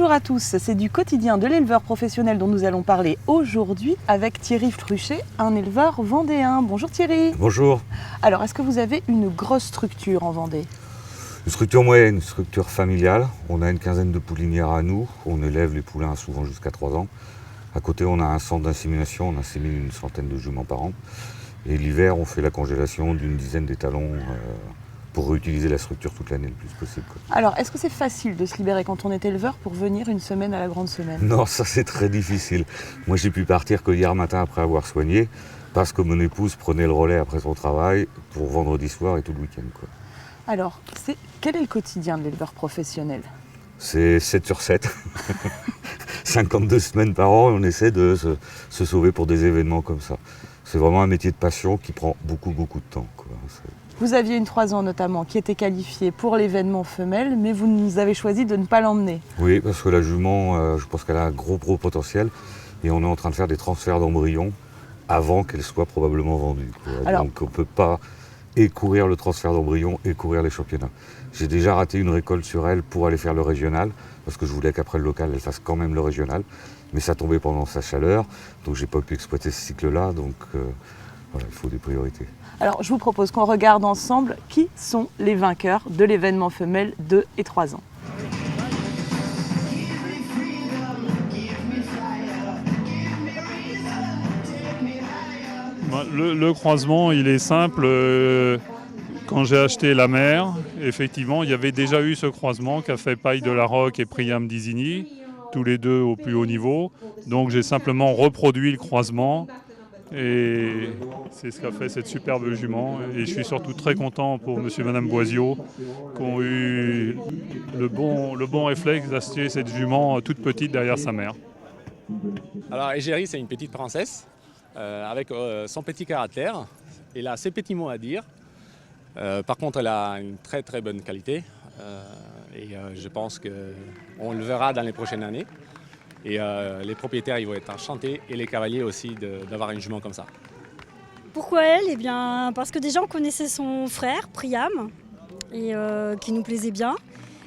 Bonjour à tous, c'est du quotidien de l'éleveur professionnel dont nous allons parler aujourd'hui avec Thierry Fruchet, un éleveur vendéen. Bonjour Thierry. Bonjour. Alors, est-ce que vous avez une grosse structure en Vendée? Une structure moyenne, une structure familiale. On a une quinzaine de poulinières à nous. On élève les poulains souvent jusqu'à 3 ans. À côté, on a un centre d'insémination. On insémine une centaine de juments par an. Et l'hiver, on fait la congélation d'une dizaine d'étalons pour réutiliser la structure toute l'année le plus possible. Alors, est-ce que c'est facile de se libérer quand on est éleveur pour venir une semaine à la grande semaine? Non, ça c'est très difficile. Moi, j'ai pu partir que hier matin après avoir soigné, parce que mon épouse prenait le relais après son travail pour vendredi soir et tout le week-end. Alors, quel est le quotidien de l'éleveur professionnel? C'est 7 sur 7. 52 semaines par an, et on essaie de se sauver pour des événements comme ça. C'est vraiment un métier de passion qui prend beaucoup de temps. Vous aviez une 3 ans notamment qui était qualifiée pour l'événement femelle, mais vous nous avez choisi de ne pas l'emmener. Oui, parce que la jument, je pense qu'elle a un gros potentiel et on est en train de faire des transferts d'embryons avant qu'elle soit probablement vendue. Alors, donc on ne peut pas et courir le transfert d'embryons et courir les championnats. J'ai déjà raté une récolte sur elle pour aller faire le régional, parce que je voulais qu'après le local, elle fasse quand même le régional. Mais ça tombait pendant sa chaleur, donc j'ai pas pu exploiter ce cycle-là, donc voilà, il faut des priorités. Alors, je vous propose qu'on regarde ensemble qui sont les vainqueurs de l'événement femelle 2 et 3 ans. Le croisement, il est simple. Quand j'ai acheté la mère, effectivement, il y avait déjà eu ce croisement qu'a fait Paille de la Roque et Priam d'Isigny, tous les deux au plus haut niveau. Donc j'ai simplement reproduit le croisement et c'est ce qu'a fait cette superbe jument. Et je suis surtout très content pour monsieur et madame Boisiot qui ont eu le bon réflexe d'acheter cette jument toute petite derrière sa mère. Alors Égérie, c'est une petite princesse avec son petit caractère. Elle a ses petits mots à dire. Par contre, elle a une très bonne qualité et je pense qu'on le verra dans les prochaines années. Et les propriétaires ils vont être enchantés et les cavaliers aussi d'avoir une jument comme ça. Pourquoi elle? Eh bien, parce que déjà on connaissait son frère, Priam, et qui nous plaisait bien.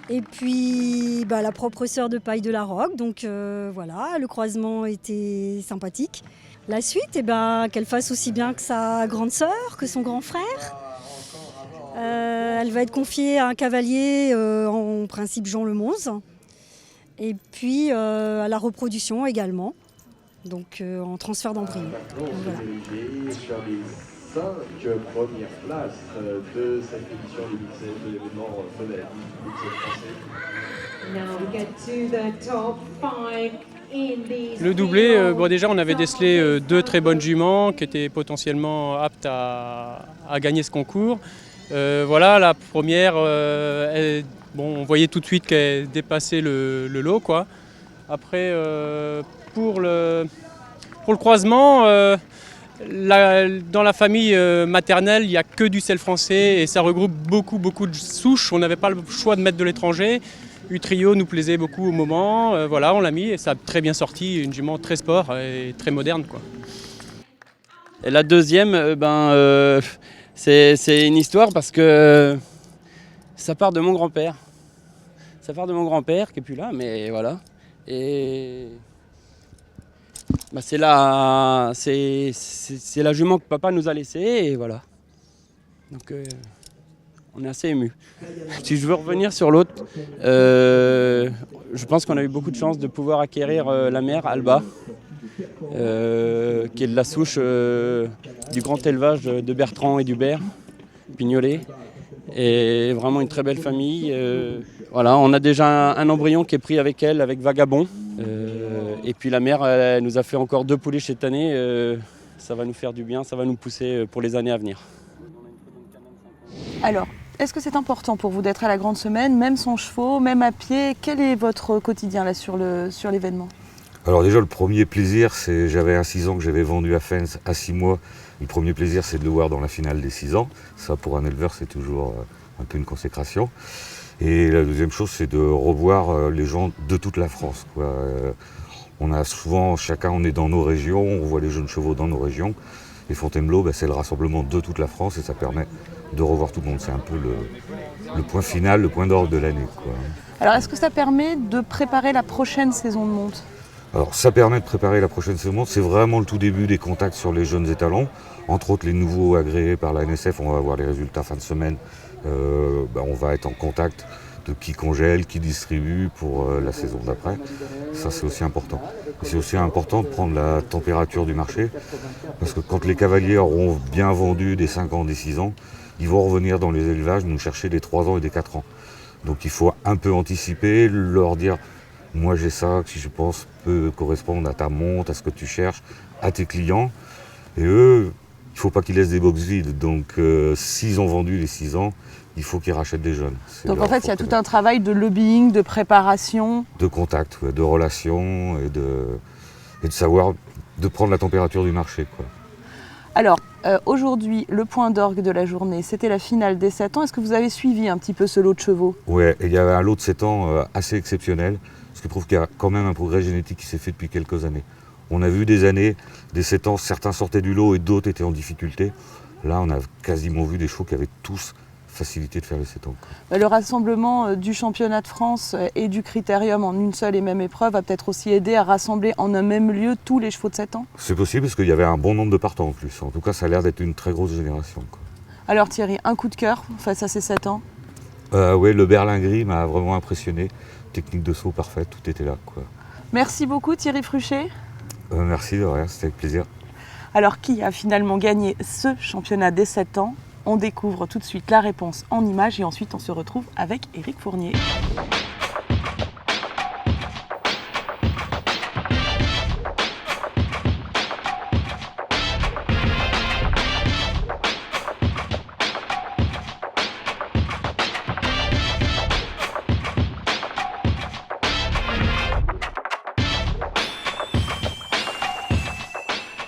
Et puis la propre sœur de Paille de la Roque, donc voilà, le croisement était sympathique. La suite, qu'elle fasse aussi bien que sa grande sœur, que son grand frère. Elle va être confiée à un cavalier, en principe Jean Lemonze. Et puis à la reproduction également, donc en transfert d'embryon. Voilà. Sur les 5 premières places de cette édition 2016 de l'événement femelle Le doublé, déjà on avait décelé 2 très bonnes juments qui étaient potentiellement aptes à gagner ce concours. La première, on voyait tout de suite qu'elle dépassait le lot, quoi. Après, pour le croisement, dans la famille maternelle, il n'y a que du sel français et ça regroupe beaucoup de souches. On n'avait pas le choix de mettre de l'étranger. U-Trio nous plaisait beaucoup au moment. On l'a mis et ça a très bien sorti. Une jument très sport et très moderne, quoi. Et la deuxième, c'est une histoire parce que ça part de mon grand-père. Ça part de mon grand-père qui n'est plus là, mais voilà. Et c'est la jument que papa nous a laissée et voilà. Donc on est assez ému. Si je veux revenir sur l'autre, je pense qu'on a eu beaucoup de chance de pouvoir acquérir la mère Alba, qui est de la souche du grand élevage de Bertrand et d'Hubert, Pignolet. Et vraiment une très belle famille. On a déjà un embryon qui est pris avec elle, avec Vagabond. Et puis la mère, elle nous a fait encore 2 poulets cette année. Ça va nous faire du bien, ça va nous pousser pour les années à venir. Alors, est-ce que c'est important pour vous d'être à la grande semaine, même sans chevaux, même à pied? Quel est votre quotidien là sur l'événement? Alors déjà, le premier plaisir, j'avais un 6 ans que j'avais vendu à Fens à 6 mois. Le premier plaisir, c'est de le voir dans la finale des 6 ans. Ça, pour un éleveur, c'est toujours un peu une consécration. Et la deuxième chose, c'est de revoir les gens de toute la France, quoi. On a souvent, chacun, on est dans nos régions, on voit les jeunes chevaux dans nos régions. Et Fontainebleau, c'est le rassemblement de toute la France et ça permet de revoir tout le monde. C'est un peu le point final, le point d'orgue de l'année, quoi. Alors est-ce que ça permet de préparer la prochaine saison de monte? Alors ça permet de préparer la prochaine saison. C'est vraiment le tout début des contacts sur les jeunes étalons. Entre autres les nouveaux agréés par la NSF, on va avoir les résultats fin de semaine. On va être en contact de qui congèle, qui distribue pour la saison d'après. Ça c'est aussi important. Et c'est aussi important de prendre la température du marché, parce que quand les cavaliers auront bien vendu des 5 ans, des 6 ans, ils vont revenir dans les élevages nous chercher des 3 ans et des 4 ans. Donc il faut un peu anticiper, leur dire moi j'ai ça qui je pense peut correspondre à ta monte, à ce que tu cherches, à tes clients. Et eux, il ne faut pas qu'ils laissent des box vides. Donc s'ils ont vendu les 6 ans, il faut qu'ils rachètent des jeunes. Donc en fait, il y a tout un travail de lobbying, de préparation. De contact, de relations et de savoir, de prendre la température du marché, quoi. Alors, aujourd'hui, le point d'orgue de la journée, c'était la finale des 7 ans. Est-ce que vous avez suivi un petit peu ce lot de chevaux? Ouais, et il y avait un lot de 7 ans assez exceptionnel, ce qui prouve qu'il y a quand même un progrès génétique qui s'est fait depuis quelques années. On a vu des années, des 7 ans, certains sortaient du lot et d'autres étaient en difficulté. Là, on a quasiment vu des chevaux qui avaient tous facilité de faire les 7 ans. Le rassemblement du championnat de France et du critérium en une seule et même épreuve va peut-être aussi aider à rassembler en un même lieu tous les chevaux de 7 ans? C'est possible parce qu'il y avait un bon nombre de partants en plus. En tout cas, ça a l'air d'être une très grosse génération, quoi. Alors Thierry, un coup de cœur face à ces 7 ans? Oui, le Berlin gris m'a vraiment impressionné. Technique de saut parfaite, tout était là, quoi. Merci beaucoup Thierry Fruchet. Merci de rien, c'était avec plaisir. Alors qui a finalement gagné ce championnat des 7 ans? On découvre tout de suite la réponse en images et ensuite on se retrouve avec Éric Fournier.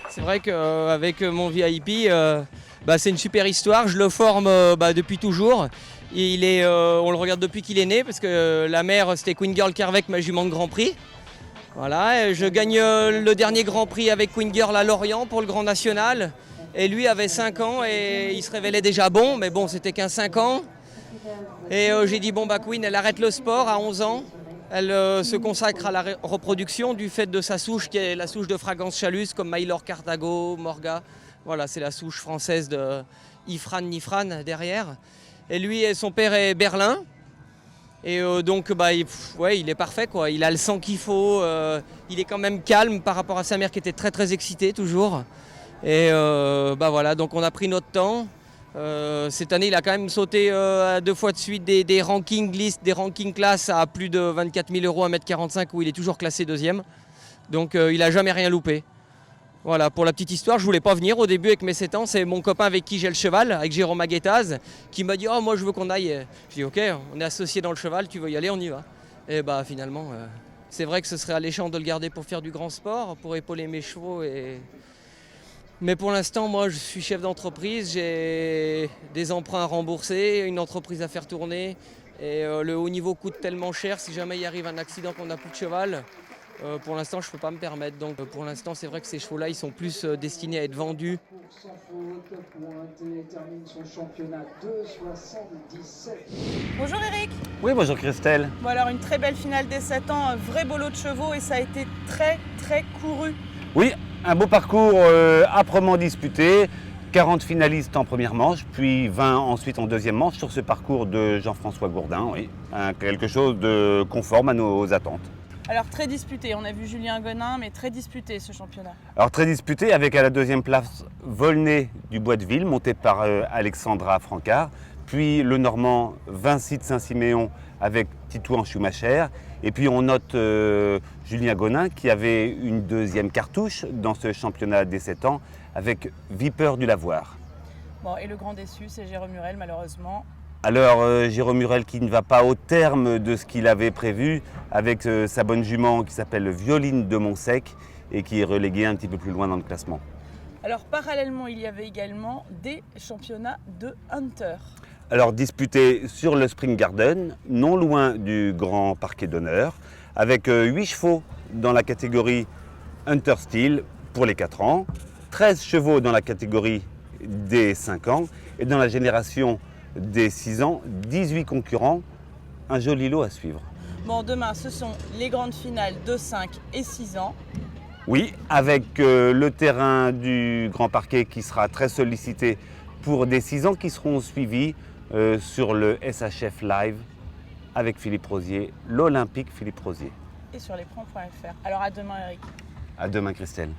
C'est vrai qu'avec mon VIP, c'est une super histoire. Je le forme depuis toujours. On le regarde depuis qu'il est né, parce que la mère c'était Queen Girl Kervec, ma jument de Grand Prix. Voilà, et je gagne le dernier Grand Prix avec Queen Girl à Lorient pour le Grand National. Et lui avait 5 ans et il se révélait déjà bon, mais bon, c'était qu'un 5 ans. Et j'ai dit Queen, elle arrête le sport à 11 ans. Elle se consacre à la reproduction du fait de sa souche, qui est la souche de Fragrance Chalus, comme Maylor Carthago, Morga. Voilà, c'est la souche française de Ifran Nifran derrière. Et lui, son père est Berlin. Et il est parfait, quoi. Il a le sang qu'il faut. Il est quand même calme par rapport à sa mère qui était très très excitée toujours. Et donc on a pris notre temps. Cette année, il a quand même sauté 2 fois de suite des rankings listes, des rankings classes à plus de 24 000 € à 1m45 où il est toujours classé 2e. Donc il n'a jamais rien loupé. Voilà, pour la petite histoire, je voulais pas venir au début avec mes 7 ans. C'est mon copain avec qui j'ai le cheval, avec Jérôme Aguetaz, qui m'a dit « Oh, moi je veux qu'on aille ». Je dis « Ok, on est associés dans le cheval, tu veux y aller, on y va ». Et finalement, c'est vrai que ce serait alléchant de le garder pour faire du grand sport, pour épauler mes chevaux. Mais pour l'instant, moi je suis chef d'entreprise, j'ai des emprunts à rembourser, une entreprise à faire tourner. Et le haut niveau coûte tellement cher, si jamais il arrive un accident qu'on n'a plus de cheval. Pour l'instant, je ne peux pas me permettre. Donc, pour l'instant, c'est vrai que ces chevaux-là, ils sont plus destinés à être vendus. Bonjour Eric. Oui, bonjour Christelle. Bon alors, une très belle finale des 7 ans, un vrai beau lot de chevaux et ça a été très très couru. Oui, un beau parcours âprement disputé. 40 finalistes en première manche, puis 20 ensuite en deuxième manche sur ce parcours de Jean-François Gourdin. Oui, quelque chose de conforme à nos attentes. Alors très disputé, on a vu Julien Gonin, mais très disputé ce championnat. Alors très disputé avec à la deuxième place Volney du Bois de Ville, monté par Alexandra Francard, puis le Normand Vinci de Saint-Siméon avec Titouan Schumacher, et puis on note Julien Gonin qui avait une deuxième cartouche dans ce championnat des 7 ans avec Viper du Lavoir. Bon, et le grand déçu, c'est Jérôme Murel malheureusement. Alors Jérôme Murel qui ne va pas au terme de ce qu'il avait prévu avec sa bonne jument qui s'appelle Violine de Montsec et qui est reléguée un petit peu plus loin dans le classement. Alors parallèlement, il y avait également des championnats de Hunter. Alors disputés sur le Spring Garden, non loin du Grand Parquet d'honneur, avec 8 chevaux dans la catégorie Hunter Style pour les 4 ans, 13 chevaux dans la catégorie des 5 ans et dans la génération des 6 ans, 18 concurrents, un joli lot à suivre. Bon, demain, ce sont les grandes finales de 5 et 6 ans. Oui, avec le terrain du Grand Parquet qui sera très sollicité pour des 6 ans qui seront suivis sur le SHF Live avec Philippe Rosier, l'Olympique Philippe Rosier. Et sur lesprends.fr. Alors à demain, Eric. À demain, Christelle.